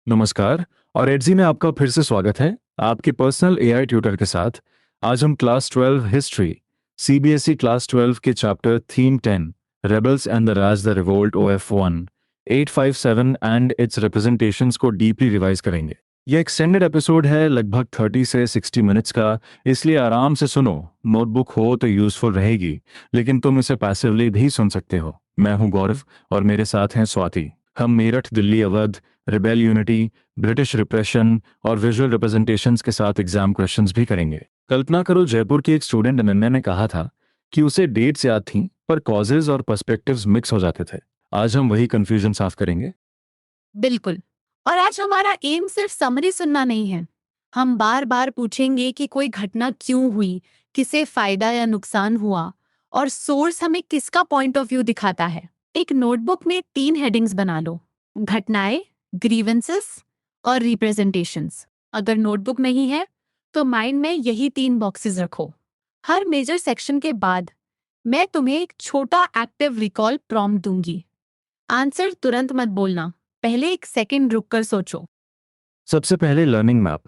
नमस्कार। और एडजी में आपका फिर से स्वागत है, आपके पर्सनल एआई ट्यूटर के साथ। आज हम क्लास 12 हिस्ट्री सीबीएसई क्लास 12 के chapter theme 10 rebels and the Raj the revolt OF1 857 and it's representations को डीपली रिवाइज करेंगे। यह एक्सटेंडेड एपिसोड है, लगभग 30 से 60 मिनट्स का, इसलिए आराम से सुनो। नोटबुक हो तो यूजफुल रहेगी, लेकिन तुम इसे पैसिवली भी सुन सकते हो। मैं हूं गौरव और मेरे साथ हैं स्वाति। हम Meerut, Delhi, Awadh, rebel unity, British repression और विजुअल रिप्रेजेंटेशंस के साथ एग्जाम क्वेश्चंस भी करेंगे। कल्पना करो, जयपुर की एक स्टूडेंट अनन्या ने कहा था कि उसे डेट्स याद थीं पर कॉजेज और पर्सपेक्टिव्स मिक्स हो जाते थे। आज हम वही कंफ्यूजन साफ करेंगे। बिल्कुल। और आज हमारा एम सिर्फ समरी सुनना नहीं है। हम बार बार पूछेंगे कि कोई घटना क्यों हुई, किसे फायदा या नुकसान हुआ, और सोर्स हमें किसका पॉइंट ऑफ व्यू दिखाता है। एक नोटबुक में 3 हेडिंग्स बना लो: घटनाएं, ग्रीवेंसेस और रिप्रेजेंटेशंस। अगर नोटबुक नहीं है तो माइंड में यही 3 बॉक्सेस रखो। हर मेजर सेक्शन के बाद मैं तुम्हें एक छोटा एक्टिव रिकॉल प्रॉम्प्ट दूंगी। आंसर तुरंत मत बोलना, पहले एक सेकंड रुककर सोचो। सबसे पहले लर्निंग मैप।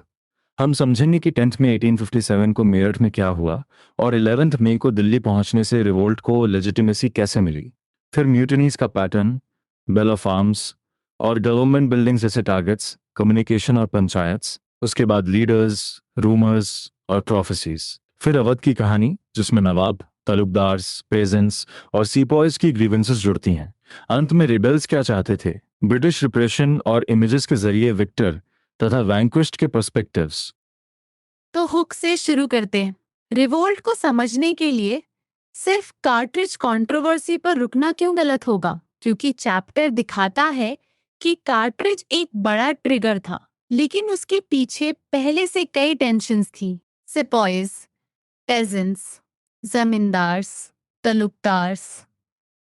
हम समझेंगे कि 10th में 1857 को मेरठ में क्या हुआ और 11th मई को दिल्ली पहुंचने से रिवोल्ट को लेजिटिमेसी कैसे मिली। फिर म्यूटिनीज का पैटर्न, बेल ऑफ आर्म्स और गवर्नमेंट बिल्डिंग्स जैसे टारगेट्स, कम्युनिकेशन और पंचायत्स। उसके बाद लीडर्स, रूमर्स और प्रोफेसीज। फिर अवध की कहानी, जिसमें नवाब, तालुकदार्स, पेजेंट्स और सीपॉयज की ग्रीवेंसेस जुड़ती हैं। अंत में रिबेल्स क्या चाहते थे, ब्रिटिश रिप्रेशन और इमेजेस के जरिए विक्टर तथा वैंक्विश्ड के पर्सपेक्टिव्स। तो हुक से शुरू करते हैं। रिवोल्ट को समझने के लिए सिर्फ कार्ट्रिज कंट्रोवर्सी पर रुकना क्यों गलत होगा, क्योंकि चैप्टर दिखाता है कि कार्ट्रिज एक बड़ा ट्रिगर था, लेकिन उसके पीछे पहले से कई टेंशन्स थी। सिपॉयज, पेजेंट्स, जमींदार्स, तलुकदार्स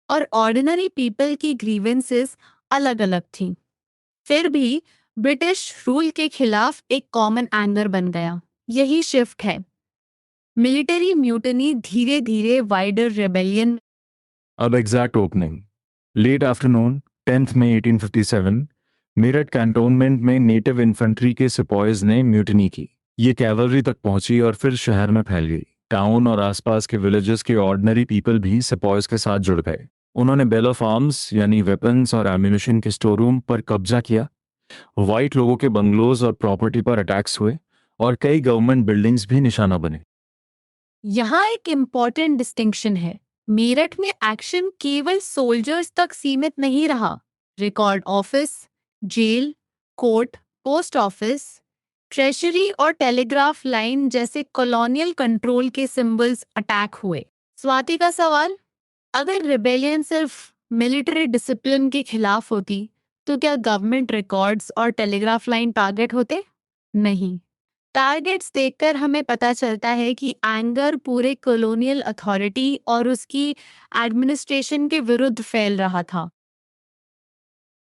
और ऑर्डिनरी पीपल की ग्रीवेंसेस अलग अलग थीं। फिर भी ब्रिटिश रूल के खिलाफ एक कॉमन एंगर बन गया। यही शिफ्ट है। मिलिट्री म्यूटनी धीरे धीरे वाइडर रेबेलियन। अब exact opening. Late afternoon 10th मई 1857, मेरठ कैंटोनमेंट में नेटिव इन्फेंट्री के सिपॉयज ने म्यूटनी की। ये कैवलरी तक पहुंची और फिर शहर में फैल गई। टाउन और आसपास के विलेजेस के ऑर्डिनरी पीपल भी सिपॉयज के साथ जुड़ गए। उन्होंने बेल ऑफ आर्म्स यानी वेपन्स और एम्यूनिशन के स्टोर रूम पर कब्जा किया। वाइट लोगों के बंगलोज और प्रॉपर्टी पर अटैक्स हुए और कई गवर्नमेंट बिल्डिंग्स भी निशाना बने। यहाँ एक इम्पॉर्टेंट डिस्टिंक्शन है। मेरठ में एक्शन केवल सोल्जर्स तक सीमित नहीं रहा। Record office, jail, court, post office, treasury और टेलीग्राफ लाइन जैसे कॉलोनियल कंट्रोल के सिंबल्स अटैक हुए। स्वाति का सवाल: अगर रिबेलियन सिर्फ मिलिट्री डिसिप्लिन के खिलाफ होती तो क्या गवर्नमेंट रिकॉर्ड्स और टेलीग्राफ लाइन टारगेट होते? नहीं। टारगेट्स देखकर हमें पता चलता है कि एंगर पूरे कॉलोनियल अथॉरिटी और उसकी एडमिनिस्ट्रेशन के विरुद्ध फैल रहा था।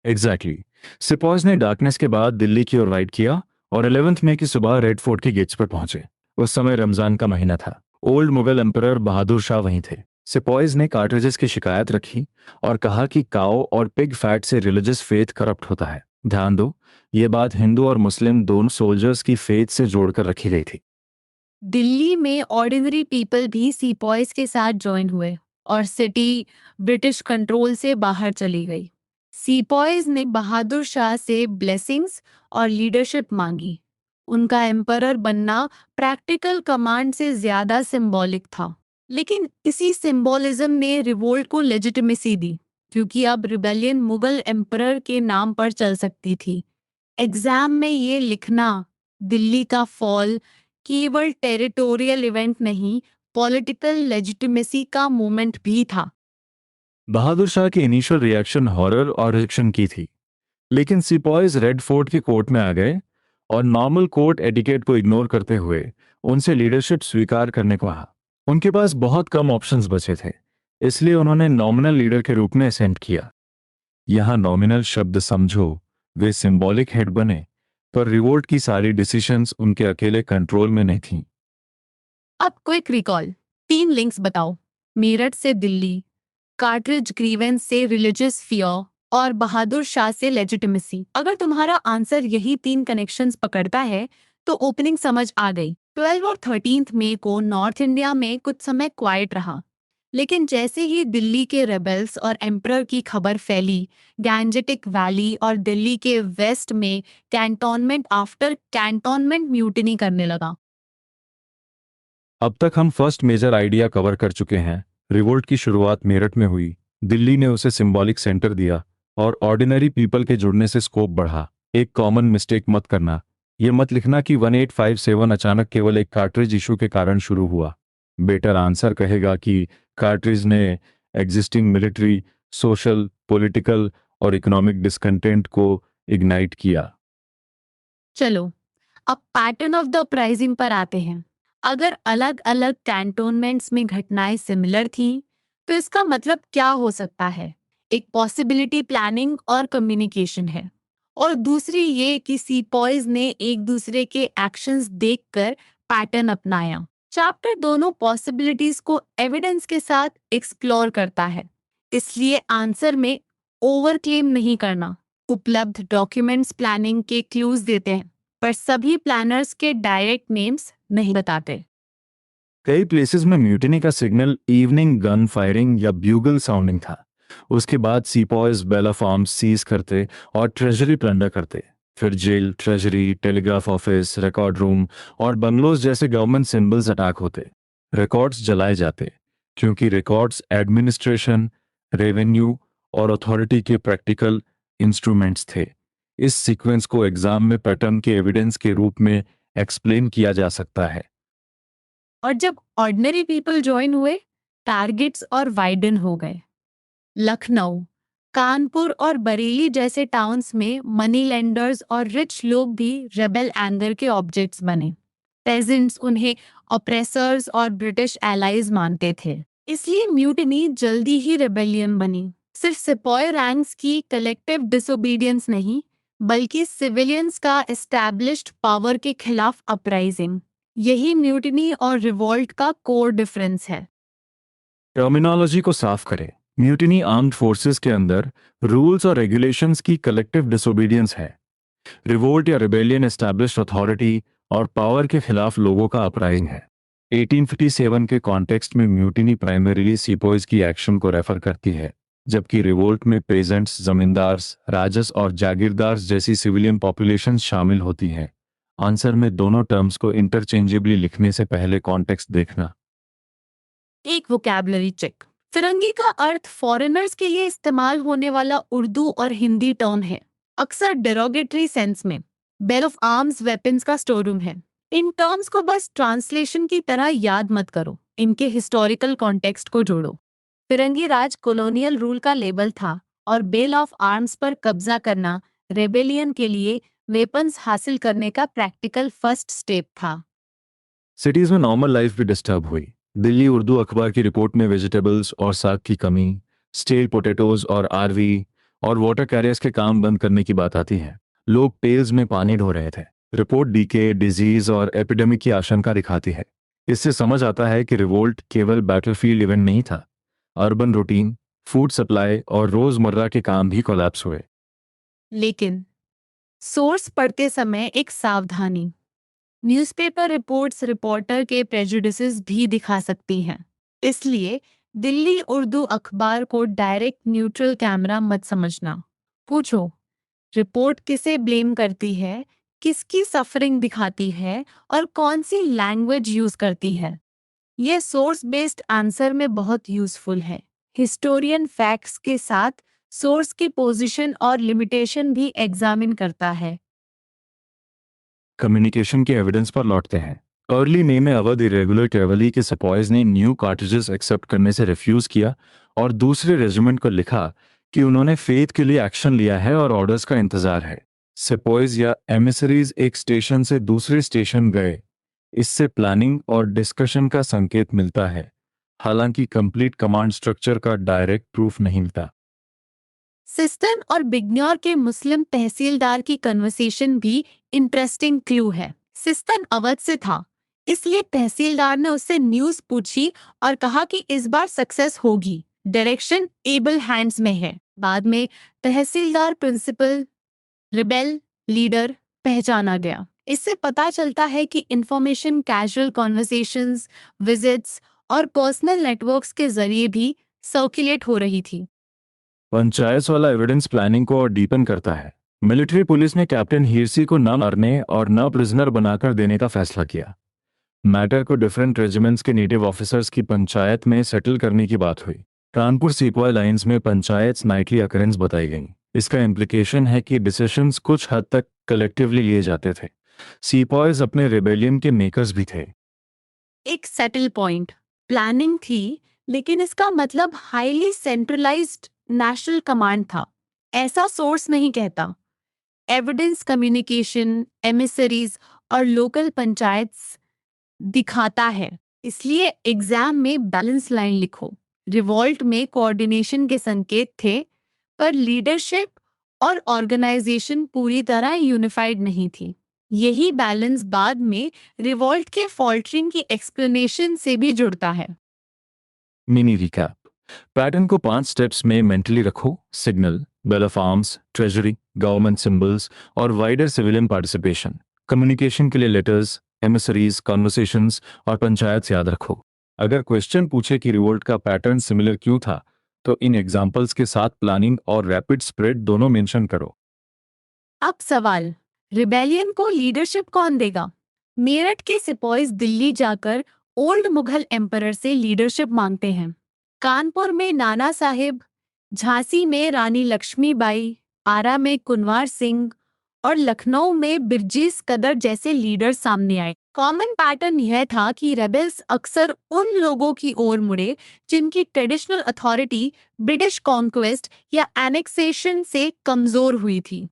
एग्जैक्टली। सिपॉयज ने डार्कनेस के बाद दिल्ली की ओर राइड किया और 11th मई की सुबह रेड फोर्ट के गेट्स पर पहुंचे। उस समय रमजान का महीना था। ओल्ड मुगल एम्परर बहादुर शाह वहीं थे। सिपॉयज ने कार्ट्रिजेस की शिकायत रखी और कहा कि काओ और पिग फैट से रिलीजियस फेथ करप्ट होता है। ध्यान दो, ये बात हिंदू और मुस्लिम दोनों सोल्जर्स की फेथ से जोड़कर रखी गई थी। दिल्ली में ऑर्डिनरी पीपल भी सीपॉयज के साथ ज्वाइन हुए और सिटी ब्रिटिश कंट्रोल से बाहर चली गई। सीपॉयज ने बहादुर शाह से ब्लेसिंग्स और लीडरशिप मांगी। उनका एम्परर बनना प्रैक्टिकल कमांड से ज्यादा सिंबॉलिक था, लेकिन इसी सिंबोलिज्म ने रिवोल्ट को लेजिटिमेसी दी, क्योंकि अब रिबेलियन मुगल एम्परर के नाम पर चल सकती थी। एग्जाम में ये लिखना, दिल्ली का फॉल केवल टेरिटोरियल इवेंट नहीं, पॉलिटिकल लेजिटिमेसी का मूवमेंट भी था। बहादुर शाह की इनिशियल रिएक्शन हॉरर और रिजेक्शन की थी, लेकिन सिपॉयज रेड फोर्ट के कोर्ट में आ गए और नॉर्मल कोर्ट एटिकेट को इग्नोर करते हुए उनसे लीडरशिप स्वीकार करने को कहा। उनके पास बहुत कम ऑप्शंस बचे थे, इसलिए उन्होंने नॉमिनल लीडर के रूप में असेंट किया। यहाँ नॉमिनल शब्द समझो, वे सिंबॉलिक हेड बने, पर रिवोल्ट की सारी डिसीजंस उनके अकेले कंट्रोल में नहीं थी। अब क्विक रिकॉल, 3 लिंक्स बताओ। मेरठ से दिल्ली, कार्ट्रिज ग्रीवेंस से रिलीजियस फियर, और बहादुर शाह से लेजिटिमेसी। अगर तुम्हारा आंसर यही 3 कनेक्शंस पकड़ता है तो ओपनिंग समझ आ गई। 12 और 13 मई को नॉर्थ इंडिया में कुछ समय क्वाइट रहा, लेकिन जैसे ही दिल्ली के रेबल्स और एम्परर की खबर फैली, गैंजेटिक वैली और दिल्ली के वेस्ट में कैंटोनमेंट आफ्टर कैंटोनमेंट म्यूटिनी करने लगा। अब तक हम फर्स्ट मेजर आइडिया कवर कर चुके हैं। रिवोल्ट की शुरुआत मेरठ में हुई, दिल्ली ने उसे सिंबॉलिक सेंटर दिया और ऑर्डिनरी पीपल के जुड़ने से स्कोप बढ़ा। एक कॉमन मिस्टेक मत करना, ये मत लिखना कि 1857 अचानक केवल एक कार्ट्रिज इशू के कारण शुरू हुआ। बेटर आंसर कहेगा कि कार्ट्रिज ने एग्जिस्टिंग मिलिट्री, सोशल, पॉलिटिकल और इकोनॉमिक डिस्कंटेंट को इग्नाइट किया। चलो अब पैटर्न ऑफ द प्राइजिंग पर आते हैं। अगर अलग अलग कैंटोनमेंट्स में घटनाएं सिमिलर थी तो इसका मतलब क्या हो सकता है? एक पॉसिबिलिटी प्लानिंग और कम्युनिकेशन है, और दूसरी ये कि सीपॉइज ने एक दूसरे के एक्शंस देखकर पैटर्न अपनाया। चैप्टर दोनों पॉसिबिलिटीज को एविडेंस के साथ एक्सप्लोर करता है, इसलिए आंसर में ओवर क्लेम नहीं करना। उपलब्ध डॉक्यूमेंट्स प्लानिंग के क्लूज देते हैं, पर सभी प्लानर्स के डायरेक्ट नेम्स नहीं बताते। कई प्लेसेस में म्यूटिनी का सिग्नल इवनिंग गन फायरिंग या ब्यूगल साउंडिंग था। उसके बाद sepoys bell of arms seize करते और ट्रेजरी प्लंडर करते। फिर jail, treasury, telegraph office, record room और बंगलोज जैसे गवर्नमेंट सिंबल्स अटैक होते। रिकॉर्ड्स जलाए जाते, क्योंकि रिकॉर्ड्स एडमिनिस्ट्रेशन, रेवेन्यू और अथॉरिटी के प्रैक्टिकल इंस्ट्रूमेंट्स थे। इस सीक्वेंस को एग्जाम में पैटर्न के एविडेंस के रूप में एक्सप्लेन किया जा सकता है। और जब ऑर्डिनरी पीपल ज्वाइन हुए, टारगेट्स और वाइडन हो गए। लखनऊ, कानपुर और बरेली जैसे टाउन्स में मनी लेंडर्स और रिच लोग भी रेबल एंगर के ऑब्जेक्ट्स बने। पेजेंट्स उन्हें ऑप्रेसर्स और ब्रिटिश एलाइज मानते थे, इसलिए म्यूटिनी जल्दी ही रेबेलियन बनी। सिर्फ सिपॉय रैंक्स की कलेक्टिव डिसोबीडियंस नहीं, बल्कि सिविलियंस का एस्टैब्लिश्ड पावर के खिलाफ अपराइजिंग। यही म्यूटिनी और रिवोल्ट का कोर डिफरेंस है। टर्मिनोलॉजी को साफ करें। म्यूटिनी आर्म्ड फोर्सेस के अंदर रूल्स और रेगुलेशंस की कलेक्टिव डिसोबीडियंस है। रिवोल्ट या रिबेलियन एस्टैब्लिश्ड अथॉरिटी और पावर के खिलाफ लोगों का अपराइजिंग है। 1857 के कॉन्टेक्स्ट में म्यूटिनी प्राइमरीली सीपॉइज की एक्शन को रेफर करती है, जबकि रिवोल्ट में पेजेंट्स, जमींदार्स, राजस और जागीरदार्स जैसी सिविलियन पॉपुलेशन शामिल होती हैं। आंसर में दोनों टर्म्स को इंटरचेंजेबली लिखने से पहले कॉन्टेक्स्ट देखना। एक वोकैबुलरी चेक। फिरंगी का अर्थ फॉरेनर्स के लिए इस्तेमाल होने वाला उर्दू और हिंदी टर्म है, अक्सर डेरोगेटरी सेंस में। बेल ऑफ आर्म्स वेपन्स का स्टोर रूम है। इन टर्म्स को बस ट्रांसलेशन की तरह याद मत करो, इनके हिस्टोरिकल कॉन्टेक्स्ट को जोड़ो। फिरंगी राज कॉलोनियल रूल का लेबल था, और बेल ऑफ आर्म्स पर कब्जा करना रेबेलियन के लिए वेपन्स हासिल करने का प्रैक्टिकल फर्स्ट स्टेप था। सिटीज में नॉर्मल लाइफ भी डिस्टर्ब हुई। दिल्ली उर्दू अखबार की रिपोर्ट में वेजिटेबल्स और साग की कमी, स्टेल पोटैटोज और आरवी और वाटर कैरियर्स के काम बंद करने की बात आती है। लोग पेल्स में पानी ढो रहे थे। रिपोर्ट डीके, डिजीज और एपिडेमिक की आशंका दिखाती है। इससे समझ आता है कि रिवोल्ट केवल बैटलफील्ड इवेंट नहीं था। अर्बन रूटीन, फूड सप्लाई और रोजमर्रा के काम भी कोलैप्स हुए। लेकिन सोर्स पढ़ते समय एक सावधानी। न्यूज़पेपर रिपोर्ट्स रिपोर्टर के प्रेजुडिसेस भी दिखा सकती हैं, इसलिए दिल्ली उर्दू अखबार को डायरेक्ट न्यूट्रल कैमरा मत समझना। पूछो, रिपोर्ट किसे ब्लेम करती है, किसकी सफरिंग दिखाती है और कौन सी लैंग्वेज यूज करती है। यह सोर्स बेस्ड आंसर में बहुत यूजफुल है। हिस्टोरियन फैक्ट्स के साथ सोर्स की पोजीशन और लिमिटेशन भी एग्जामिन करता है। कम्युनिकेशन के एविडेंस पर लौटते हैं। अर्ली मई में अवध इरेगुलर कैवली के सिपॉयज ने न्यू कार्ट्रिजेस एक्सेप्ट करने से रिफ्यूज किया और दूसरे रेजिमेंट को लिखा कि उन्होंने फेथ के लिए एक्शन लिया है और ऑर्डर्स का इंतजार है। सिपॉयज या एमिसरीज एक स्टेशन से दूसरे स्टेशन गए। इससे प्लानिंग और डिस्कशन का संकेत मिलता है, हालांकि कंप्लीट कमांड स्ट्रक्चर का डायरेक्ट प्रूफ नहीं मिलता। सिस्टन और बिग्न्योर के मुस्लिम तहसीलदार की कन्वर्सेशन भी इंटरेस्टिंग क्लू है। सिस्टन अवध से था, इसलिए तहसीलदार ने उससे न्यूज़ पूछी और कहा कि इस बार सक्सेस होगी, डायरेक्शन एबल हैंड्स में है। बाद में तहसीलदार, प्रिंसिपल, रिबेल, लीडर पहचाना गया। इससे पता चलता है कि इंफॉर्मेशन कैजुअल कॉन्वर्सेशंस, विजिट्स और पर्सनल नेटवर्क्स के जरिए भी सर्कुलेट हो रही थी। पंचायत वाला एविडेंस प्लानिंग को और डीपन करता है। मिलिट्री पुलिस ने कैप्टन हीरसी को न मारने और न प्रिजनर बनाकर देने का फैसला किया। मैटर को डिफरेंट रेजिमेंट्स के नेटिव ऑफिसर्स की पंचायत में सेटल करने की बात हुई। कानपुर सिपॉय लाइंस में पंचायत नाइटली अकरेंस बताई गई। इसका इम्प्लीकेशन है कि डिसीजंस कुछ हद तक कलेक्टिवली लिए जाते थे। सिपॉयज अपने रिबेलियन के मेकर्स भी थे। एक सेटल पॉइंट प्लानिंग थी, लेकिन इसका मतलब हाईली सेंट्रलाइज्ड नेशनल कमांड था, ऐसा सोर्स नहीं कहता। एविडेंस कम्युनिकेशन, एमिसरीज और लोकल पंचायत्स दिखाता है। इसलिए एग्जाम में बैलेंस लाइन लिखो। रिवॉल्ट में कोऑर्डिनेशन के संकेत थे, पर लीडरशिप और ऑर्गेनाइजेशन पूरी तरह यूनिफाइड नहीं थी। यही बैलेंस बाद में रिवॉल्ट के फॉल्टरिंग की एक्सप्लेनेशन से भी जुड़ता है। Mini recap. पैटर्न को 5 स्टेप्स में मेंटली रखो। Signal, bell of arms, treasury, government symbols और वाइडर सिविलियन पार्टिसिपेशन। कम्युनिकेशन के लिए लेटर्स, एमिसरीज, कॉन्वर्सेशंस और पंचायत याद रखो। अगर क्वेश्चन पूछे कि रिवोल्ट का पैटर्न सिमिलर क्यों था, तो इन एग्जांपल्स के साथ प्लानिंग और रैपिड स्प्रेड दोनों मेंशन करो। अब सवाल, रिबेलियन को लीडरशिप कौन देगा? मेरठ के सिपॉइज दिल्ली जाकर ओल्ड मुगल एम्परर से लीडरशिप मांगते हैं। कानपुर में नाना साहिब, झांसी में रानी लक्ष्मीबाई, आरा में कुंवर सिंह और लखनऊ में बिरजीस कदर जैसे लीडर सामने आए। कॉमन पैटर्न यह था कि रेबेल्स अक्सर उन लोगों की ओर मुड़े जिनकी ट्रेडिशनल अथॉरिटी ब्रिटिश कॉन्क्वेस्ट या एनेक्सेशन से कमजोर हुई थी।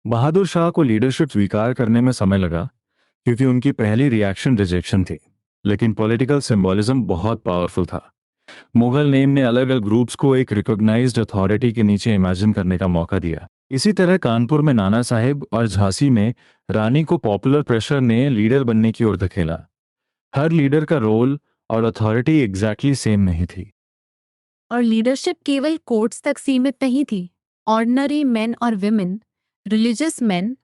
बहादुर शाह को लीडरशिप स्वीकार करने में समय लगा, क्योंकि उनकी पहली रिएक्शन रिजेक्शन थी, लेकिन पॉलिटिकल सिंबलिज्म बहुत पावरफुल था। मुगल नेम ने अलग अलग ग्रुप्स को एक रिकॉग्नाइज्ड अथॉरिटी के नीचे इमेजिन करने का मौका दिया। इसी तरह कानपुर में नाना साहिब और झांसी में रानी को पॉपुलर प्रेशर ने लीडर बनने की ओर धकेला। हर लीडर का रोल और अथॉरिटी एग्जैक्टली सेम नहीं थी। और लीडरशिप केवल कोर्ट्स तक सीमित नहीं थी। ऑर्डिनरी मेन और विमेन, रिलीजियस मेन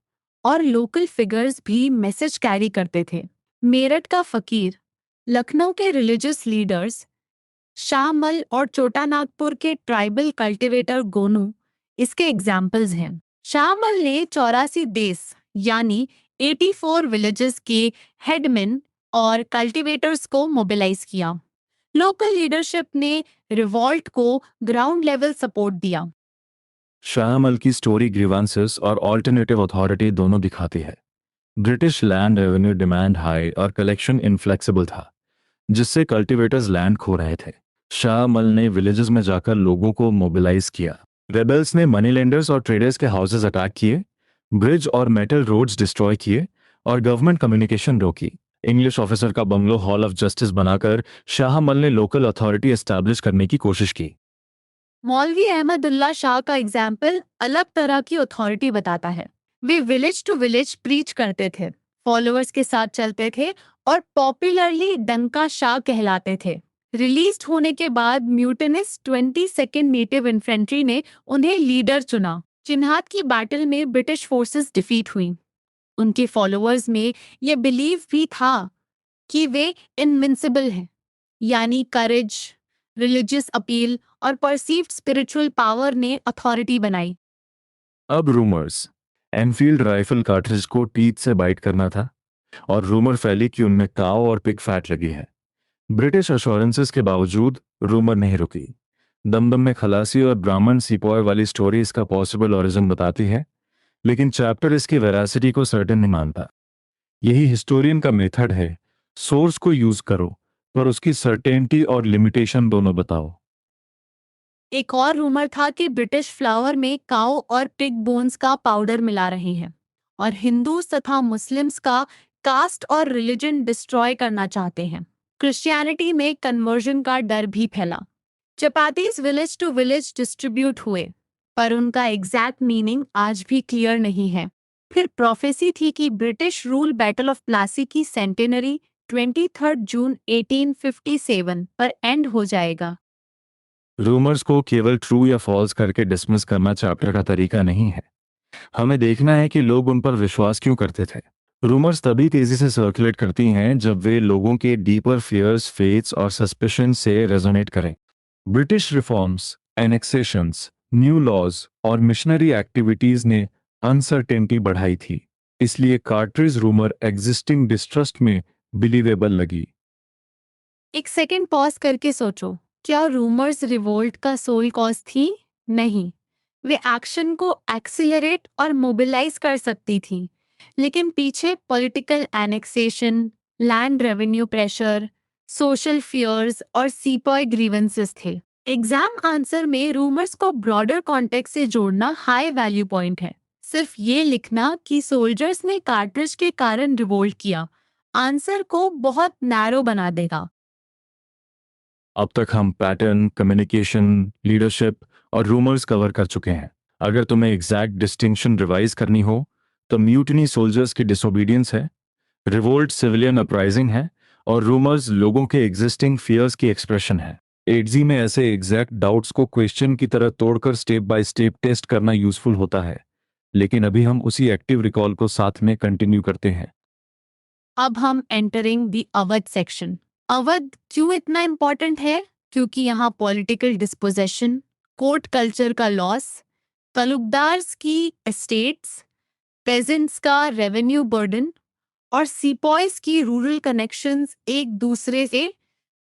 और लोकल फिगर्स भी मैसेज कैरी करते थे। मेरठ का फकीर, लखनऊ के रिलीजियस लीडर्स, शाहमल और छोटा नागपुर के ट्राइबल कल्टीवेटर गोनू इसके एग्जाम्पल्स हैं। शाहमल ने 84 देश यानी 84 विलेजेस के हेडमैन और कल्टीवेटर्स को मोबिलाइज किया। लोकल लीडरशिप ने रिवॉल्ट को ग्राउंड लेवल सपोर्ट दिया। शाहमल की स्टोरी ग्रीवांसेस और ऑल्टरनेटिव अथॉरिटी दोनों दिखाती है। British land revenue demand high और कलेक्शन इनफ्लेक्सिबल था, जिससे कल्टीवेटर्स लैंड खो रहे थे। शाहमल ने विलेजेस में जाकर लोगों को मोबिलाइज किया। रेबल्स ने मनी लेंडर्स और ट्रेडर्स के हाउसेस अटैक किए, ब्रिज और मेटल रोड्स डिस्ट्रॉय किए और गवर्नमेंट कम्युनिकेशन रोकी। इंग्लिश ऑफिसर का बंगलो हॉल ऑफ जस्टिस बनाकर शाहमल ने लोकल अथॉरिटी एस्टैब्लिश करने की कोशिश की। मौलवी अहमदुल्ला शाह का एग्जाम्पल अलग तरह की अथॉरिटी बताता है। वे विलेज टू विलेज प्रीच करते थे, फॉलोअर्स के साथ चलते थे और पॉपुलरली डंका शाह कहलाते थे। रिलीज होने के बाद म्यूटिनिस 22nd नेटिव इन्फेंट्री ने उन्हें लीडर चुना। चिन्हात की बैटल में ब्रिटिश फोर्सेस डिफीट हुई। उनके फॉलोअर्स में यह बिलीव भी था कि वे इनविंसिबल हैं, यानी करेज, रिलीजियस अपील और परसीव्ड स्पिरिचुअल पावर ने अथॉरिटी बनाई। अब रूमर्स। एनफील्ड राइफल कार्ट्रिज को टीथ से बाइट करना था और रूमर फैली कि उनमें काव और पिग फैट लगी है। ब्रिटिश अश्योरेंसेस के बावजूद रूमर नहीं रुकी। दमदम में खलासी और ब्राह्मण सिपॉय वाली स्टोरी इसका पॉसिबल ओरिजिन बताती है, लेकिन चैप्टर इसकी वेरासिटी को सर्टेन नहीं मानता। यही हिस्टोरियन का मेथड है, सोर्स को यूज करो पर उसकी सर्टेनिटी और लिमिटेशन दोनों बताओ। एक और रूमर था कि ब्रिटिश फ्लावर में काऊ और पिग बोन्स का पाउडर मिला रहे हैं और हिंदूज तथा मुस्लिम्स का कास्ट और रिलीजन डिस्ट्रॉय करना चाहते हैं। क्रिश्चियनिटी में कन्वर्जन का डर भी फैला। Chapatis village to village distribute हुए, पर उनका एग्जैक्ट मीनिंग आज भी क्लियर नहीं है। फिर प्रोफेसी थी कि British rule battle of Plassey की सेंटेनरी 23 जून 1857 पर एंड हो जाएगा। रूमर्स को केवल ट्रू या फॉल्स करके डिसमिस करना चैप्टर का तरीका नहीं है। हमें देखना है कि लोग उन पर विश्वास क्यों करते थे। रूमर्स तभी तेजी से सर्कुलेट करती हैं जब वे लोगों के डीपर फियर्स, फेथ्स और सस्पिशन से रेजोनेट करें। British reforms, annexations, new laws और मिशनरी एक्टिविटीज ने अनसर्टेनिटी बढ़ाई थी, इसलिए कार्टरिज रूमर एग्जिस्टिंग डिस्ट्रस्ट में बिलीवेबल लगी। एक सेकंड पॉज करके सोचो, क्या रूमर्स रिवोल्ट का सोल कॉज थी? नहीं, वे एक्शन को एक्सीलरेट और मोबिलाइज कर सकती थी, लेकिन पीछे political annexation, land revenue pressure, social fears और सीपॉय ग्रीवेंसेस थे। एग्जाम आंसर में रूमर्स को ब्रॉडर कॉन्टेक्स्ट से जोड़ना हाई वैल्यू पॉइंट है। सिर्फ ये लिखना कि सोल्जर्स ने कार्ट्रिज के कारण रिवोल्ट किया, आंसर को बहुत नैरो बना देगा। अब तक हम पैटर्न, कम्युनिकेशन, लीडरशिप और रूमर्स कवर कर चुके हैं। अगर तुम्हें एग्जैक्ट डिस्टिंक्शन रिवाइज करनी हो तो म्यूटिनी सोल्जर्स की डिसोबीडियंस है, रिवोल्ट सिविलियन अपराइजिंग है और रूमर्स लोगों के एग्जिस्टिंग फियर्स की एक्सप्रेशन है। एडजी में ऐसे एग्जैक्ट डाउट्स को क्वेश्चन की तरह तोड़कर स्टेप बाय स्टेप टेस्ट करना यूजफुल होता है, लेकिन अभी हम उसी एक्टिव रिकॉल को साथ में कंटिन्यू करते हैं। अब हम entering the Awadh section. Awadh क्यों इतना इम्पोर्टेंट है? क्योंकि यहाँ पॉलिटिकल डिस्पोजेशन, कोर्ट कल्चर का लॉस, तलुकदार्स की एस्टेट्स, पेजेंट्स का रेवेन्यू बर्डन और सीपॉयज की रूरल कनेक्शंस एक दूसरे से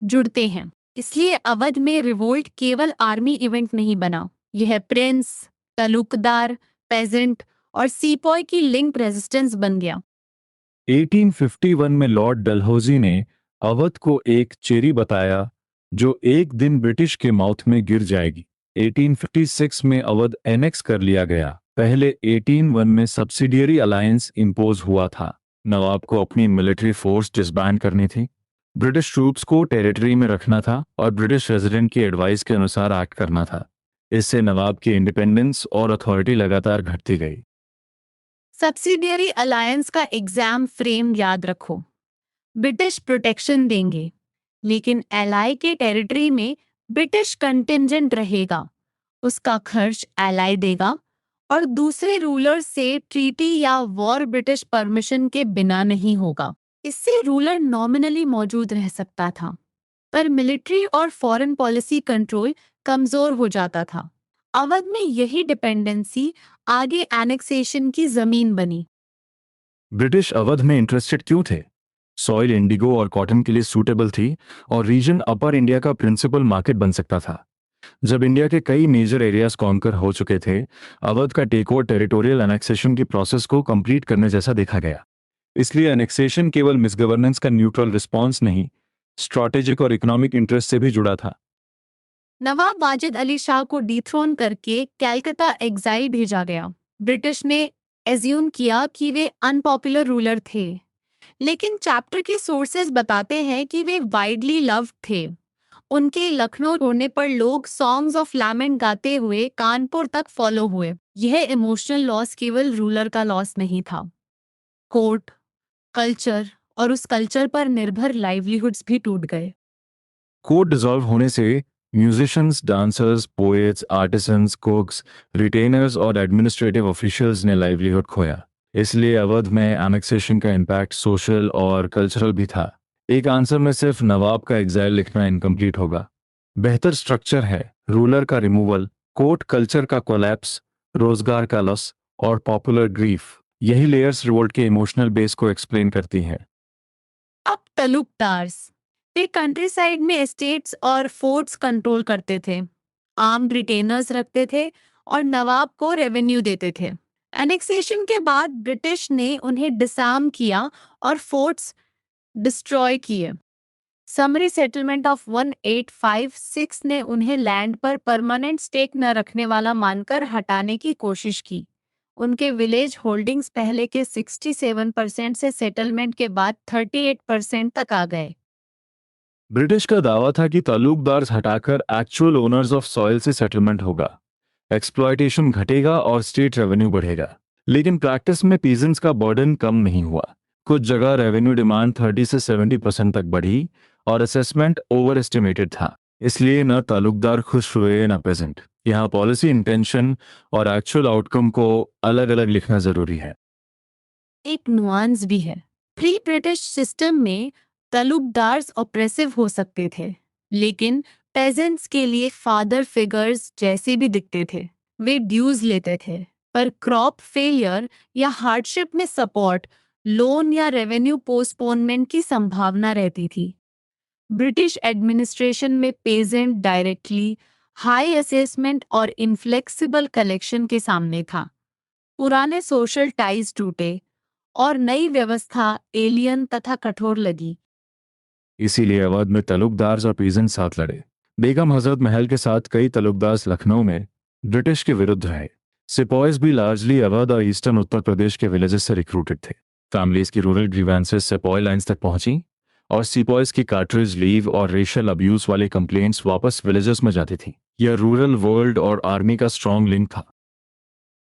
जुड़ते हैं। इसलिए अवध में रिवोल्ट केवल आर्मी इवेंट नहीं बना, यह प्रिंस, तलुकदार, पेजेंट और सीपॉय की लिंक रेजिस्टेंस बन गया। 1851 में लॉर्ड डलहौजी ने अवध को एक चेरी बताया जो एक दिन ब्रिटिश के माउथ में गिर जाएगी। 1856 में अवध एनेक्स कर लिया गया। पहले 1801 में सब्सिडियरी अलायंस इंपोज हुआ था। नवाब को अपनी मिलिट्री फोर्स डिसबैंड करनी थी, ब्रिटिश ट्रूप्स को टेरिटरी में रखना था और ब्रिटिश रेजिडेंट की एडवाइस के अनुसार एक्ट करना था। इससे नवाब की इंडिपेंडेंस और अथॉरिटी लगातार घटती गई। सब्सिडियरी अलायंस का एग्जाम फ्रेम याद रखो। ब्रिटिश प्रोटेक्शन देंगे, लेकिन एलाई के टेरिटरी में ब्रिटिश कंटिंजेंट रहेगा, उसका खर्च एलाई देगा और दूसरे रूलर से ट्रीटी या वॉर ब्रिटिश परमिशन के बिना नहीं होगा। इससे रूलर नॉमिनली मौजूद रह सकता था, पर मिलिट्री और फॉरेन पॉलिसी कंट्रोल कमजोर हो जाता था। अवध में यही डिपेंडेंसी आगे एनेक्सेशन की जमीन बनी। ब्रिटिश अवध में इंटरेस्टेड क्यों थे? सॉइल इंडिगो और कॉटन के लिए सूटेबल थी और रीजन अपर इंडिया का प्रिंसिपल मार्केट बन सकता था। जब इंडिया के कई मेजर एरियाज कॉन्कर हो चुके थे, अवध का टेक ओवर टेरिटोरियल एनेक्सेशन की प्रोसेस को कंप्लीट करने जैसा देखा गया। इसलिए एनेक्सेशन केवल मिसगवर्नेंस का न्यूट्रल रिस्पॉन्स नहीं, स्ट्रैटेजिक और इकोनॉमिक इंटरेस्ट से भी जुड़ा था। नवाब वाजिद अली शाह को डिथ्रोन करके कलकत्ता एग्जाइल भेजा गया। ब्रिटिश ने एज्यूम किया कि वे अनपॉपुलर रूलर थे, लेकिन चैप्टर के सोर्सेज बताते हैं कि वे वाइडली लव्ड थे। उनके लखनऊ छोड़ने पर लोग सॉन्ग्स ऑफ लैमेंट गाते हुए कानपुर तक फॉलो हुए। यह इमोशनल लॉस केवल रूलर का लॉस नहीं था, कोर्ट, कल्चर और उस कल्चर पर निर्भर लाइवलीहुड्स भी टूट गए। कोर्ट डिसॉल्व होने से musicians, dancers, poets, artisans, कुक्स, retainers और एडमिनिस्ट्रेटिव ऑफिशियल्स ने लाइवलीहुड खोया। इसलिए अवध में एनेक्सेशन का इम्पैक्ट सोशल और कल्चरल भी था। एक आंसर में सिर्फ नवाब का एग्जाइल लिखना इनकम्प्लीट होगा। बेहतर स्ट्रक्चर है रूलर का रिमूवल, कोर्ट कल्चर का कोलैप्स, रोजगार का लॉस और पॉपुलर ग्रीफ। यही लेयर्स रिवोल्ट के इमोशनल बेस को एक्सप्लेन करती हैं। अब तलुकदार्स, वे कंट्री साइड में एस्टेट्स और फोर्ट्स कंट्रोल करते थे, आर्म्ड रिटेनर्स रखते थे और नवाब को रेवेन्यू देते थे। एनेक्सेशन के बाद ब्रिटिश ने उन्हें डिसआर्म किया और फोर्ट्स डिस्ट्रॉय किए। समरी सेटलमेंट ऑफ 1856 ने उन्हें लैंड पर परमानेंट स्टेक न रखने वाला मानकर हटाने की कोशिश की। उनके विलेज होल्डिंग्स पहले के 67% से सेटलमेंट के बाद 38% तक आ गए। ब्रिटिश का दावा था कि ताल्लुकदार्स हटाकर एक्चुअल ओनर्स ऑफ सॉइल से सेटलमेंट होगा, एक्सप्लॉयटेशन घटेगा और स्टेट रेवेन्यू बढ़ेगा। लेकिन प्रैक्टिस में पीजेंट्स का बर्डन कम नहीं हुआ। कुछ जगह रेवेन्यू डिमांड 30 से 70% तक बढ़ी और असेसमेंट ओवर एस्टिमेटेड था। इसलिए न ताल्लुकदार खुश हुए न पेजेंट। यहाँ पॉलिसी इंटेंशन और एक्चुअल आउटकम को अलग अलग लिखना जरूरी है। एक नुआंस भी है। प्री ब्रिटिश सिस्टम में तलुकदार्स ऑप्रेसिव हो सकते थे, लेकिन पेजेंट्स के लिए फादर फिगर्स जैसे भी दिखते थे। वे ड्यूज लेते थे, पर क्रॉप फेलियर या हार्डशिप में सपोर्ट, लोन या रेवेन्यू पोस्टपोनमेंट की संभावना रहती थी। ब्रिटिश एडमिनिस्ट्रेशन में पेजेंट डायरेक्टली हाई असेसमेंट और इनफ्लेक्सिबल कलेक्शन के सामने था। पुराने सोशल टाइज टूटे और नई व्यवस्था एलियन तथा कठोर लगी। इसीलिए अवध में तलुकदार्स और पीजेंट साथ लड़े। बेगम हजरत महल के साथ कई तलुकदार्स लखनऊ में ब्रिटिश के विरुद्ध रहे। सिपॉयज भी लार्जली अवध और ईस्टर्न उत्तर प्रदेश के विलेजेस से रिक्रूटेड थे। फैमिलीज की रूरल ग्रीवेंसेस सिपॉय लाइंस तक पहुंची और सिपॉयज की कार्ट्रिज लीव और रेशियल अब्यूज वाले कंप्लेंट्स वापस विलेजेस में जाती थी। यह रूरल वर्ल्ड और आर्मी का स्ट्रॉन्ग लिंक था।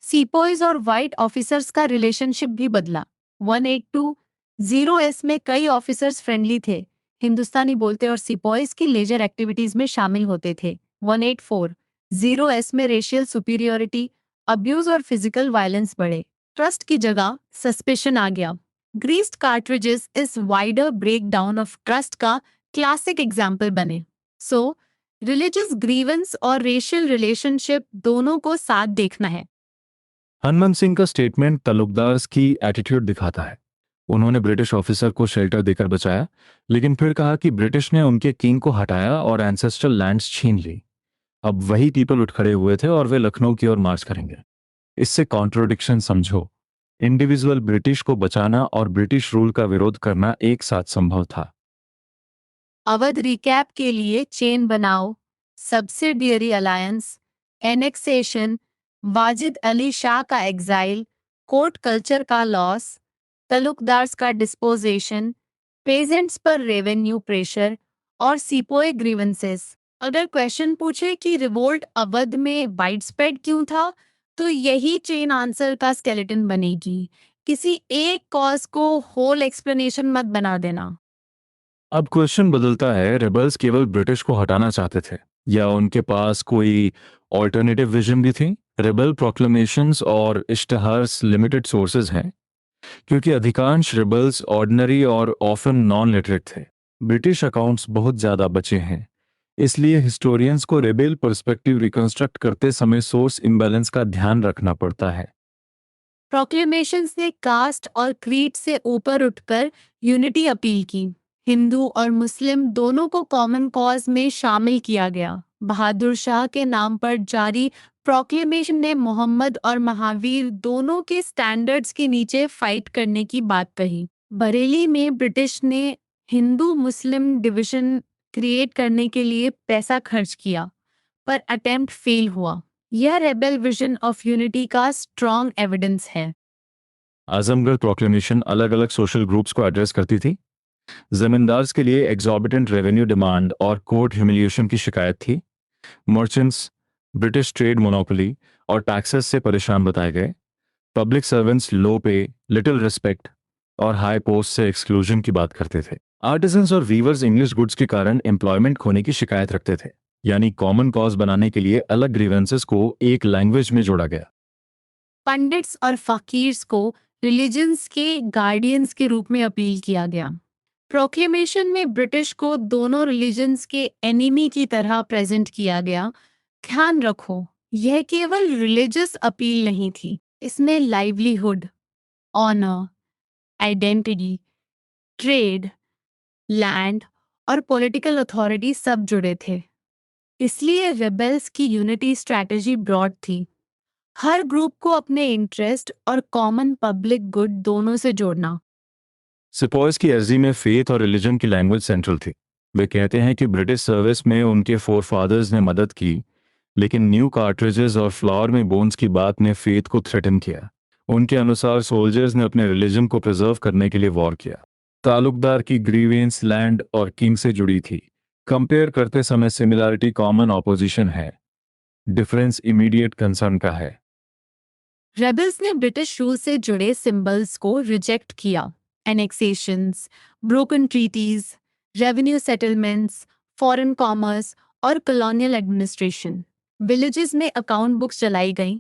सीपॉयज और व्हाइट ऑफिसर्स का रिलेशनशिप भी बदला। 1820 में कई ऑफिसर्स फ्रेंडली थे, हिंदुस्तानी बोलते और सिपॉयज की लेजर एक्टिविटीज में शामिल होते थे। 1840 में रेशियल सुपीरियोरिटी, अब्यूज और फिजिकल वायलेंस बढ़े। ट्रस्ट की जगह सस्पिशन आ गया। ग्रीस्ड कार्ट्रिजेस इस वाइडर ब्रेकडाउन ऑफ ट्रस्ट का क्लासिक एग्जाम्पल बने। सो रिलीजियस ग्रीवेंस और रेशियल रिलेशनशिप दोनों को साथ देखना है। हनुमंत सिंह का स्टेटमेंट तलुकदार्स की एटीट्यूड दिखाता है। उन्होंने ब्रिटिश ऑफिसर को शेल्टर देकर बचाया, लेकिन फिर कहा कि ब्रिटिश ने उनके किंग को हटाया और एंसेस्ट्रल लैंड्स छीन ली। अब वही पीपल उठ खड़े हुए थे और वे लखनऊ की ओर मार्च करेंगे। इससे कॉन्ट्रोडिक्शन समझो। इंडिविजुअल ब्रिटिश को बचाना और ब्रिटिश रूल का विरोध करना एक साथ संभव था। अवध रिकैप के लिए चेन बनाओ। Subsidiary alliance, annexation, Wajid Ali Shah का एग्जाइल, कोर्ट कल्चर का लॉस, तलुकदार्स का डिस्पोजेशन, पेजेंट्स पर रेवेन्यू प्रेशर और सिपोए ग्रीवेंसेस। अगर क्वेश्चन पूछे कि रिवोल्ट अवध में वाइड स्प्रेड क्यों था, तो यही चेन आंसर का स्केलेटन बनेगी। किसी एक कॉज को होल एक्सप्लेनेशन मत बना देना। अब क्वेश्चन बदलता है, रेबल्स केवल ब्रिटिश को हटाना चाहते थे या उनके पास कोई ऑल्टरनेटिव विजन भी थी? रेबल प्रोक्लेमेशंस और इश्तहार्स लिमिटेड सोर्सेज हैं, क्योंकि अधिकांश रेबल्स ऑर्डिनरी और ऑफन नॉन लिटरेट थे। ब्रिटिश अकाउंट्स बहुत ज़्यादा बचे हैं, इसलिए हिस्टोरियंस को रेबेल पर्सपेक्टिव रिकंस्ट्रक्ट करते समय सोर्स इम्बैलेंस का ध्यान रखना पड़ता है। प्रोक्लेमेशंस ने कास्ट और क्रीड से ऊपर उठकर यूनिटी अपील की। हिंदू और मुस्लिम दोनों को कॉमन कॉज में शामिल किया गया। बहादुर शाह के नाम पर जारी प्रोक्लेमेशन ने मोहम्मद और महावीर दोनों के स्टैंडर्ड्स के नीचे फाइट करने की बात कही। बरेली में ब्रिटिश ने हिंदू मुस्लिम डिवीजन क्रिएट करने के लिए पैसा खर्च किया, पर अटेम्प्ट फेल हुआ। यह रेबेल विजन ऑफ यूनिटी का स्ट्रॉन्ग एविडेंस है। आजमगढ़ प्रोक्लेमेशन अलग अलग सोशल ग्रुप्स को एड्रेस करती थी। जमींदार्स के लिए एग्जॉर्बिटेंट रेवेन्यू डिमांड और कोर्ट ह्यूमिलिएशन की शिकायत थी। मर्चेंट्स ब्रिटिश ट्रेड मोनोपोली और टैक्सेस से परेशान बताए गए। पब्लिक सर्वेंट्स लो पे, लिटिल रिस्पेक्ट और हाई पोस्ट से एक्सक्लूजन की बात करते थे। आर्टिजन्स और वीवर्स इंग्लिश गुड्स के कारण एम्प्लॉयमेंट खोने की शिकायत रखते थे। यानी कॉमन कॉज बनाने के लिए अलग ग्रीवेंसेस को एक लैंग्वेज में जोड़ा गया। पंडित्स और फकीर्स को रिलीजन्स के गार्डियंस के रूप में अपील किया गया। प्रोक्लेमेशन में ब्रिटिश को दोनों रिलीजन्स के एनिमी की तरह प्रेजेंट किया गया। ध्यान रखो, यह केवल रिलीजियस अपील नहीं थी, इसमें livelihood, honour, identity, trade, land और पॉलिटिकल अथॉरिटी सब जुड़े थे। इसलिए रेबेल्स की यूनिटी स्ट्रैटेजी ब्रॉड थी। हर ग्रुप को अपने इंटरेस्ट और कॉमन पब्लिक गुड दोनों से जोड़ना। सिपॉयज की अर्जी में फेथ और रिलीजन की लैंग्वेज सेंट्रल थी। वे कहते हैं कि ब्रिटिश सर्विस में उनके फोरफादर्स ने मदद की, लेकिन न्यू कार्ट्रिजेस और फ्लावर में बोन्स की बात ने फेथ को थ्रेटन किया। उनके अनुसार सोल्जर्स ने अपने रिलीजन को प्रिजर्व करने के लिए वॉर किया। तालुकदार की ग्रीवेंस लैंड और किंग से जुड़ी थी। कंपेयर करते समय सिमिलरिटी कॉमन ऑपोजिशन है, डिफरेंस इमीडिएट कंसर्न का है। रेबल्स ने ब्रिटिश रूल से जुड़े सिंबल्स को रिजेक्ट किया। Annexations, broken treaties, revenue settlements, foreign commerce और कॉलोनियल एडमिनिस्ट्रेशन। विलेजेस में अकाउंट बुक्स चलाई गईं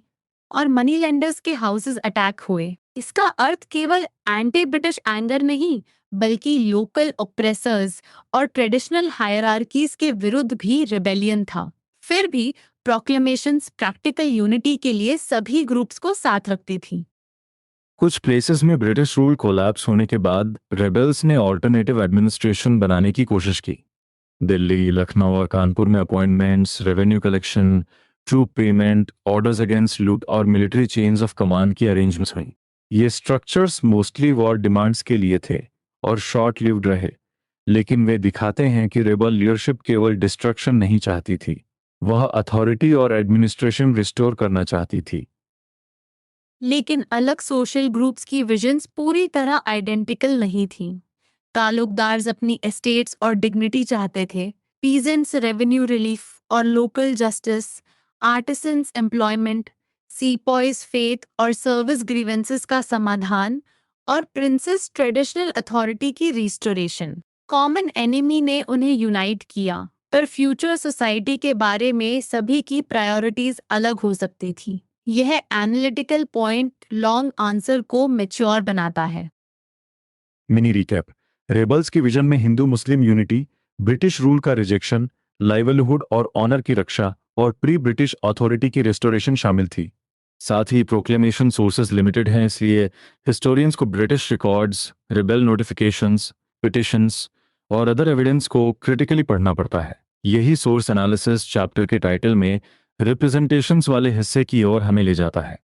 और मनी लेंडर्स के हाउसेस अटैक हुए। इसका अर्थ केवल एंटी ब्रिटिश एंगर नहीं, बल्कि लोकल ऑप्रेसर्स और ट्रेडिशनल हायरार्कीज के विरुद्ध भी रिबेलियन था। फिर भी प्रोक्लेमेशंस प्रैक्टिकल यूनिटी के लिए सभी ग्रुप्स को साथ रखती थी। कुछ प्लेसेस में ब्रिटिश रूल कोलैप्स होने के बाद रेबल्स ने ऑल्टरनेटिव एडमिनिस्ट्रेशन बनाने की कोशिश की। दिल्ली, लखनऊ और कानपुर में appointments, revenue collection, troop payment, orders against loot और मिलिट्री चेन्स ऑफ कमांड की अरेंजमेंट्स हुई। ये स्ट्रक्चर्स मोस्टली वॉर डिमांड्स के लिए थे और शॉर्ट लिव्ड रहे, लेकिन वे दिखाते हैं कि रेबल लीडरशिप केवल डिस्ट्रक्शन नहीं चाहती थी, वह अथॉरिटी और एडमिनिस्ट्रेशन रिस्टोर करना चाहती थी। लेकिन अलग सोशल ग्रुप्स की विजन्स पूरी तरह आइडेंटिकल नहीं थीं। तालुकदार्स अपनी एस्टेट्स और डिग्निटी चाहते थे, पीजेंट्स रेवेन्यू रिलीफ और local justice, artisans employment, sepoys faith और सर्विस ग्रीवेंसेस का समाधान, और प्रिंसेस ट्रेडिशनल अथॉरिटी की रिस्टोरेशन। कॉमन एनिमी ने उन्हें यूनाइट किया, पर फ्यूचर सोसाइटी के बारे में सभी की प्रायोरिटीज अलग हो सकती थी। यह एनालिटिकल पॉइंट लॉन्ग आंसर को मैच्योर बनाता है। Mini recap. रेबल्स की विजन में Hindu Muslim unity, British rule का रिजेक्शन, लाइवलीहुड और ऑनर की रक्षा और प्री ब्रिटिश अथॉरिटी की रिस्टोरेशन शामिल थी। साथ ही प्रोक्लेमेशन सोर्सेज लिमिटेड हैं, इसलिए हिस्टोरियंस को British records, rebel notifications, petitions और अदर एविडेंस को क्रिटिकली पढ़ना पड़ता है। यही सोर्स एनालिसिस चैप्टर के टाइटल में रिप्रेजेंटेशंस वाले हिस्से की ओर हमें ले जाता है।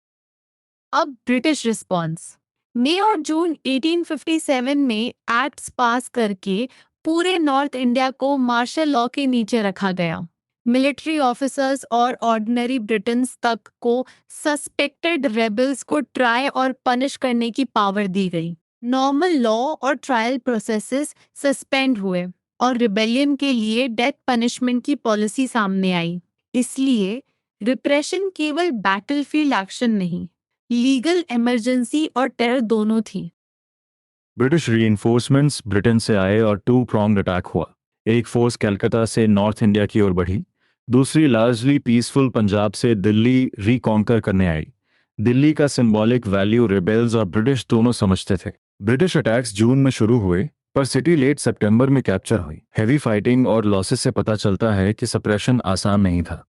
अब ब्रिटिश रिस्पॉन्स। मई और जून 1857 में एक्ट्स पास करके पूरे नॉर्थ इंडिया को मार्शल लॉ के नीचे रखा गया। मिलिट्री ऑफिसर्स और ऑर्डिनरी ब्रिटन्स तक को सस्पेक्टेड रेबल्स को ट्राई और पनिश करने की पावर दी गई। नॉर्मल लॉ और ट्रायल प्रोसेसेस सस्पेंड हुए और रिबेलियन के लिए डेथ पनिशमेंट की पॉलिसी सामने आई। इसलिए रिप्रेशन केवल बैटलफील्ड एक्शन नहीं, लीगल इमरजेंसी और टेरर दोनों थी। ब्रिटिश रीइंफोर्समेंट्स ब्रिटेन से आए और टू प्रॉन्ग्ड अटैक हुआ। एक फोर्स कलकत्ता से नॉर्थ इंडिया की ओर बढ़ी, दूसरी लार्जली पीसफुल पंजाब से दिल्ली रिकॉन्कर करने आई। दिल्ली का सिंबॉलिक वैल्यू रिबेल्स और ब्रिटिश दोनों समझते थे। ब्रिटिश अटैक्स जून में शुरू हुए, पर सिटी लेट सितंबर में कैप्चर हुई। हैवी फाइटिंग और लॉसेस से पता चलता है कि सप्रेशन आसान नहीं था।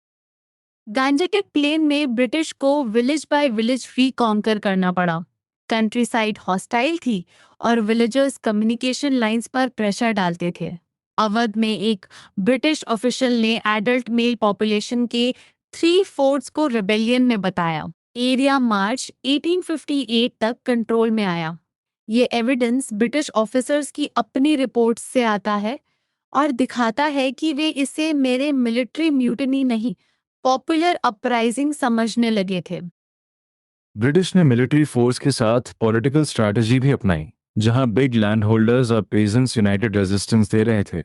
गांजेटिक प्लेन में ब्रिटिश को विलेज बाय विलेज रिकॉन्कर करना पड़ा। कंट्री साइड हॉस्टाइल थी और विलेजर्स कम्युनिकेशन लाइंस पर प्रेशर डालते थे। अवध में एक ब्रिटिश ऑफिशियल ने एडल्ट मेल पॉपुलेशन के 3/4 को रिबेलियन में बताया। एरिया मार्च 1858 तक कंट्रोल में आया। ये एविडेंस ब्रिटिश ऑफिसर्स की अपनी रिपोर्ट्स से आता है और दिखाता है कि वे इसे मेरे मिलिट्री म्यूटिनी नहीं, पॉपुलर अपराइजिंग समझने लगे थे। ब्रिटिश ने मिलिट्री फोर्स के साथ पॉलिटिकल स्ट्रैटेजी भी अपनाई। जहां बिग लैंड होल्डर्स और पेजेंट्स यूनाइटेड रेजिस्टेंस दे रहे थे,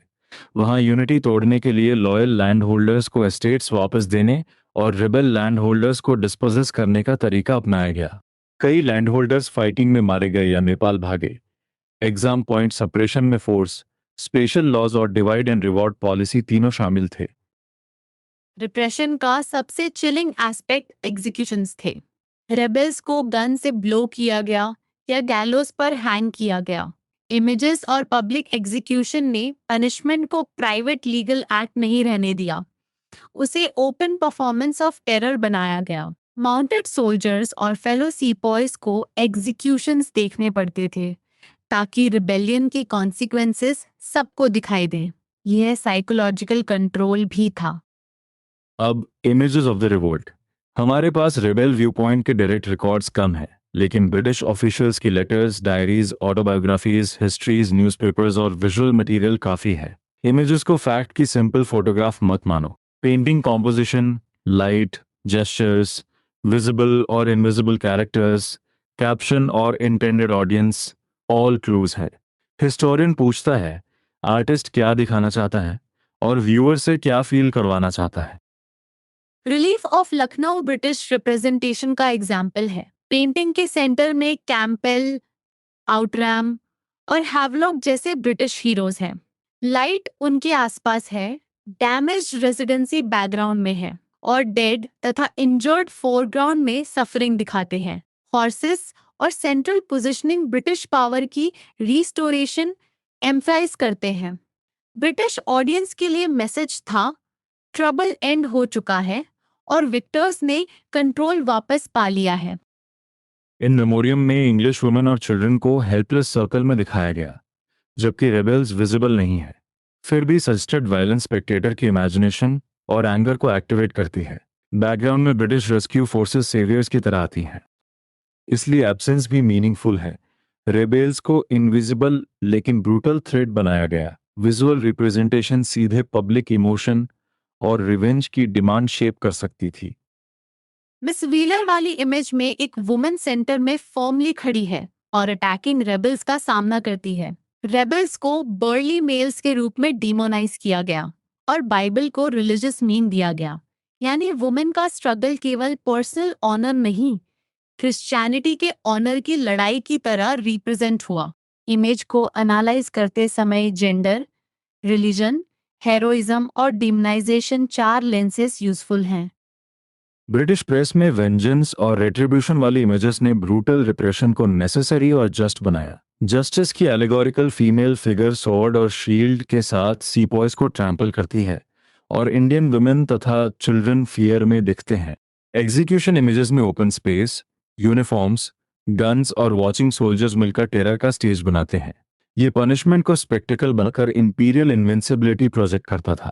वहां यूनिटी तोड़ने के लिए लॉयल लैंड होल्डर्स को एस्टेट्स वापस देने और रिबेल लैंड होल्डर्स को डिस्पोजेस करने का तरीका अपनाया गया। कई लैंड होल्डर्स फाइटिंग में मारे गए या नेपाल भागे। एग्जाम पॉइंट सप्रेशन में फोर्स, स्पेशल लॉज और डिवाइड एंड रिवॉर्ड पॉलिसी तीनों शामिल थे। रिप्रेशन का सबसे चिलिंग एस्पेक्ट एग्जीक्यूशंस थे। रेबल्स को गन से ब्लो किया गया या गैलोस पर हैंग किया गया। इमेजेस और पब्लिक एग्जीक्यूशन ने पनिशमेंट को प्राइवेट लीगल एक्ट नहीं रहने दिया, उसे ओपन परफॉर्मेंस ऑफ टेरर बनाया गया। माउंटेड सोल्जर्स और फेलो सीपॉयज को एग्जीक्यूशंस देखने पड़ते थे ताकि रिबेलियन के कॉन्सिक्वेंसेस सबको दिखाई दें। यह साइकोलॉजिकल कंट्रोल भी था। अब इमेजेस ऑफ द रिवोल्ट। हमारे पास रिबेल व्यू पॉइंट के डायरेक्ट रिकॉर्ड्स कम है, लेकिन ब्रिटिश ऑफिशियल्स की letters, diaries, autobiographies, histories, newspapers और विजुअल मटेरियल काफ़ी है। इमेजेस को फैक्ट की सिंपल फोटोग्राफ मत मानो। Painting composition, light, gestures, visible और इनविजिबल कैरेक्टर्स, कैप्शन और इंटेंडेड ऑडियंस, ऑल क्लूज है। हिस्टोरियन पूछता है, आर्टिस्ट क्या दिखाना चाहता है और व्यूअर से क्या फील करवाना चाहता है। Relief of Lucknow British representation का एग्जाम्पल है। पेंटिंग के सेंटर में कैंपेल, आउटरैम और हैवलॉक जैसे ब्रिटिश हीरोज हैं। लाइट उनके आसपास है, डैमेज्ड रेजिडेंसी बैकग्राउंड में है और डेड तथा इंजर्ड फोरग्राउंड में सफरिंग दिखाते हैं। हॉर्सेस और सेंट्रल पोजीशनिंग ब्रिटिश पावर की रिस्टोरेशन एम्फसाइज करते हैं। ब्रिटिश ऑडियंस के लिए मैसेज था ट्रबल एंड हो चुका है और विक्टर्स ने कंट्रोल वापस पा लिया है। इन मेमोरियम में इंग्लिश वुमेन और चिल्ड्रन को हेल्पलेस सर्कल में दिखाया गया, जबकि रेबल्स विजिबल नहीं है। फिर भी सजेस्टेड वायलेंस स्पेक्टेटर की इमेजिनेशन और एंगर को एक्टिवेट करती है। बैकग्राउंड में ब्रिटिश रेस्क्यू फोर्सेस सेवियर्स की तरह आती हैं, इसलिए एब्सेंस भी मीनिंगफुल है। रेबेल्स को इनविजिबल लेकिन ब्रूटल थ्रेट बनाया गया। विजुअल रिप्रेजेंटेशन सीधे पब्लिक इमोशन और रिवेंज की डिमांड शेप कर सकती थी। मिस व्हीलर वाली इमेज में एक वुमेन सेंटर में फॉर्मली खड़ी है और अटैकिंग रेबल्स का सामना करती है। रेबल्स को बर्ली मेल्स के रूप में डिमोनाइज किया गया और बाइबल को रिलीजियस मीन दिया गया। यानी वुमेन का स्ट्रगल केवल पर्सनल ऑनर नहीं, क्रिश्चियनिटी के ऑनर की लड़ाई की तरह रिप्रेजेंट हुआ। इमेज को एनालाइज करते समय जेंडर, रिलीजन, हेरोइज्म और डिमोनाइजेशन 4 लेंसेस यूजफुल हैं। ब्रिटिश प्रेस में वेंजेंस और रेट्रिब्यूशन वाली इमेजेस ने ब्रूटल रिप्रेशन को नेसेसरी और जस्ट बनाया। जस्टिस की एलिगोरिकल फीमेल फिगर स्वॉर्ड और शील्ड के साथ सीपॉयज को ट्रैम्पल करती है और इंडियन वुमेन तथा चिल्ड्रन फियर में दिखते हैं। एग्जीक्यूशन इमेजेस में ओपन स्पेस, यूनिफॉर्म्स, गन्स और वॉचिंग सोल्जर्स मिलकर टेरर का स्टेज बनाते हैं। ये पनिशमेंट को स्पेक्टिकल बनकर इंपीरियल इन्विंसिबिलिटी प्रोजेक्ट करता था।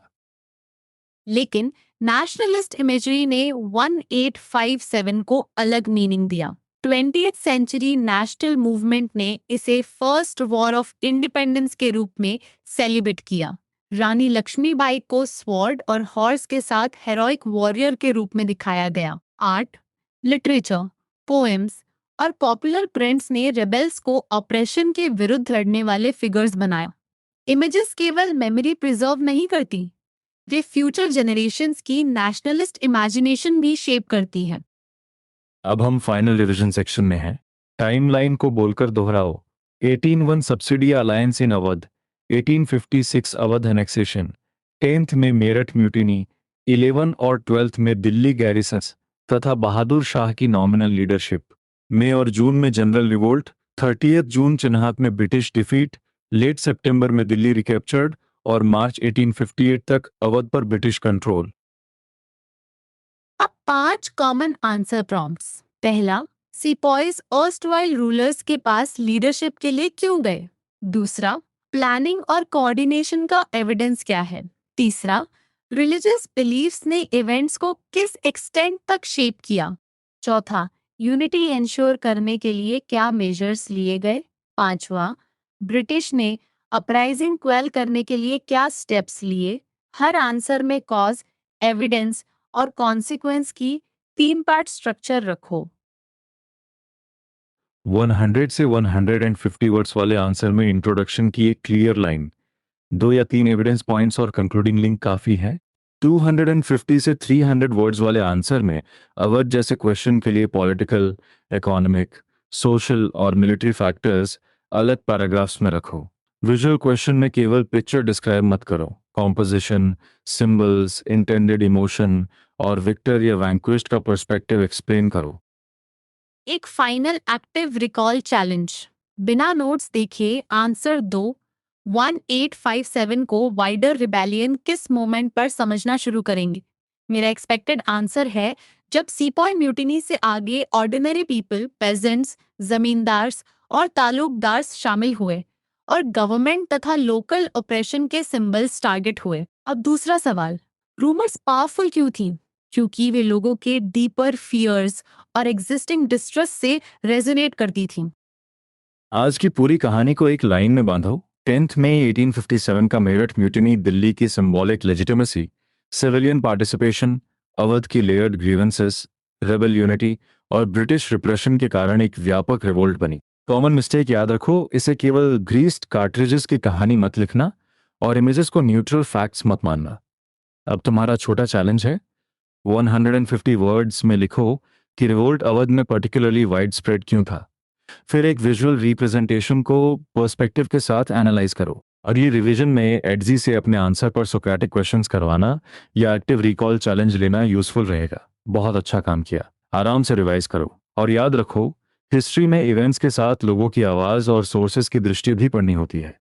लेकिन नेशनलिस्ट इमेजरी ने 1857 को अलग मीनिंग दिया। 20th सेंचुरी नेशनल मूवमेंट ने इसे फर्स्ट वॉर ऑफ इंडिपेंडेंस के रूप में सेलिब्रेट किया। रानी लक्ष्मीबाई को स्वॉर्ड और हॉर्स के साथ हेरोइक वॉरियर के रूप में दिखाया गया। आर्ट, लिटरेचर, पोएम्स और पॉपुलर प्रिंट्स ने रेबेल्स को ऑपरेशन के विरुद्ध लड़ने वाले फिगर्स बनाया। इमेजेस केवल मेमोरी प्रिजर्व नहीं करती, वे फ्यूचर जनरेशन्स की नेशनलिस्ट इमेजिनेशन भी शेप करती हैं। अब हम फाइनल रिवीजन सेक्शन में हैं। टाइमलाइन को बोलकर दोहराओ। 1801 सब्सिडी अलायंस इन अवध, 1856 अवध एनेक्सेशन, 10th में मेरठ म्यूटिनी, 11 और 12th में दिल्ली गैरिसन्स तथा बहादुर शाह की नॉमिनल लीडरशिप। मई और जून में जनरल रिवोल्ट, 30th जून चिन्हात में ब्रिटिश डिफीट, लेट सितंबर में दिल्ली रिकैप्चर्ड और मार्च 1858 तक अवध पर ब्रिटिश कंट्रोल। अब 5 कॉमन आंसर प्रॉम्प्ट्स। पहला, सिपॉयज अर्स्टवाइल रूलर्स के पास लीडरशिप के लिए क्यों गए? दूसरा, प्लानिंग और कोऑर्डिनेशन का एविडेंस क्या है? तीसरा, रिलीजियस बिलीफ्स ने इवेंट्स को किस एक्सटेंट तक शेप किया? चौथा, यूनिटी इंश्योर करने के लिए क्या मेजर्स लिए गए? पांचवा, ब्रिटिश ने अपराइजिंग क्वेल करने के लिए क्या स्टेप्स लिए? हर आंसर में कॉज, एविडेंस और कॉन्सिक्वेंस की 3 पार्ट स्ट्रक्चर रखो। 100 से 150 वर्ड्स वाले आंसर में इंट्रोडक्शन की एक क्लियर लाइन, 2 या 3 एविडेंस पॉइंट्स और कंक्लूडिंग लिंक काफी है। 250 से 300 वर्ड्स वाले आंसर में अवध जैसे क्वेश्चन के लिए पॉलिटिकल, इकोनॉमिक, सोशल और मिलिट्री फैक्टर्स अलग पैराग्राफ्स में रखो। विजुअल क्वेश्चन में केवल पिक्चर डिस्क्राइब मत करो, कॉम्पोजिशन, सिंबल्स, इंटेंडेड इमोशन और विक्टर या वैंक्विश्ड का पर्सपेक्टिव एक्सप्लेन करो। एक फाइनल एक्टिव रिकॉल चैलेंज। बिना नोट्स देखे आंसर दो। 1857 को वाइडर रिबेलियन किस मोमेंट पर समझना शुरू करेंगे? मेरा एक्सपेक्टेड आंसर है जब सीपॉय म्यूटिनी से आगे ऑर्डिनरी पीपल, पेजेंट्स, जमींदार्स और तालुकदार्स शामिल हुए और गवर्नमेंट तथा लोकल ऑपरेशन के सिंबल्स टारगेट हुए। अब दूसरा सवाल, रूमर्स पावरफुल क्यों थी? क्योंकि वे लोगों के डीपर फियर्स और एग्जिस्टिंग डिस्ट्रेस से रेजोनेट करती थी। आज की पूरी कहानी को एक लाइन में बांधो। 10th मई 1857 का मेरठ म्यूटिनी दिल्ली की symbolic legitimacy, civilian participation, Awadh की लेयर्ड ग्रीवेंसेस, रेबल यूनिटी और ब्रिटिश रिप्रेशन के कारण एक व्यापक रिवोल्ट बनी। कॉमन मिस्टेक याद रखो, इसे केवल ग्रीस्ड कार्ट्रिजेस की कहानी मत लिखना और इमेजेस को न्यूट्रल फैक्ट्स मत मानना। अब तुम्हारा छोटा चैलेंज है, 150 वर्ड्स में लिखो कि रिवोल्ट अवध में पर्टिकुलरली वाइड स्प्रेड क्यों था। फिर एक विजुअल रिप्रेजेंटेशन को पर्सपेक्टिव के साथ एनालाइज करो। और ये रिवीजन में एडजी से अपने आंसर पर सोक्रेटिक क्वेश्चंस करवाना या एक्टिव रिकॉल चैलेंज लेना यूजफुल रहेगा। बहुत अच्छा काम किया। आराम से रिवाइज करो और याद रखो, हिस्ट्री में इवेंट्स के साथ लोगों की आवाज़ और सोर्सेज की दृष्टि भी पढ़नी होती है।